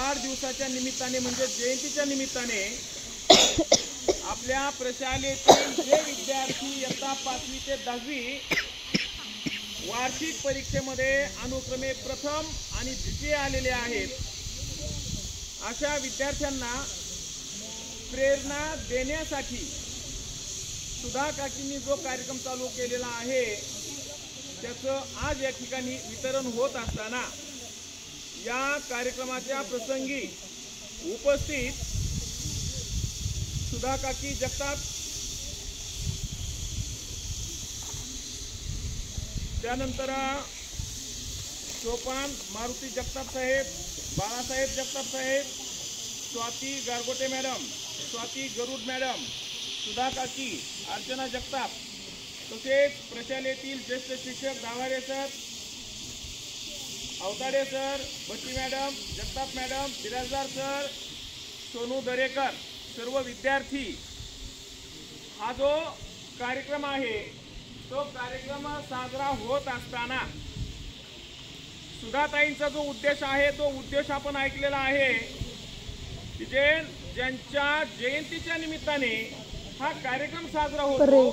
वाढदिवसाच्या निमित्ताने म्हणजे जयंतीच्या निमित्ताने आपल्या प्रशालेतील जे विद्यार्थी इयत्ता 5वी ते 10वी वार्षिक परीक्षेमध्ये अनुक्रमे प्रथम आणि द्वितीय आलेले आहेत, अशा विद्यार्थ्यांना प्रेरणा देण्यासाठी सुधा काकींनी जो कार्यक्रम चालू केलेला आहे त्याचं आज या ठिकाणी वितरण होत असताना या कार्यक्रमाच्या प्रसंगी उपस्थित सुधा काकी जगताप, त्यानंतर सोपान मारुती जगताप साहेब, बाळासाहेब जगताप साहेब, स्वाती गारगोटे मॅडम, स्वाती गरुड मॅडम, सुधा काकी, अर्चना जगताप, तसेच प्रशालेतील ज्येष्ठ शिक्षक दावारे सर, अवताडे सर, बच्ची madam, Jagtap madam, Birajdar sir, Sonu Darekar, सर्व विद्यार्थी, हा जो कार्यक्रम आहे तो कार्यक्रम साजरा होत असताना सुधाताईंचा जो उद्देश आहे तो उद्देश आपण ऐकलेला आहे की ज्यांच्या जयंतीच्या निमित्ताने हा कार्यक्रम साजरा होतो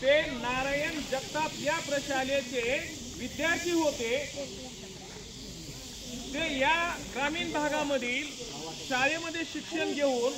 ते नारायण जगताप या प्रशालेचे विद्यार्थी होते। ते या ग्रामीण भागामधील शाळेमध्ये शिक्षण घेऊन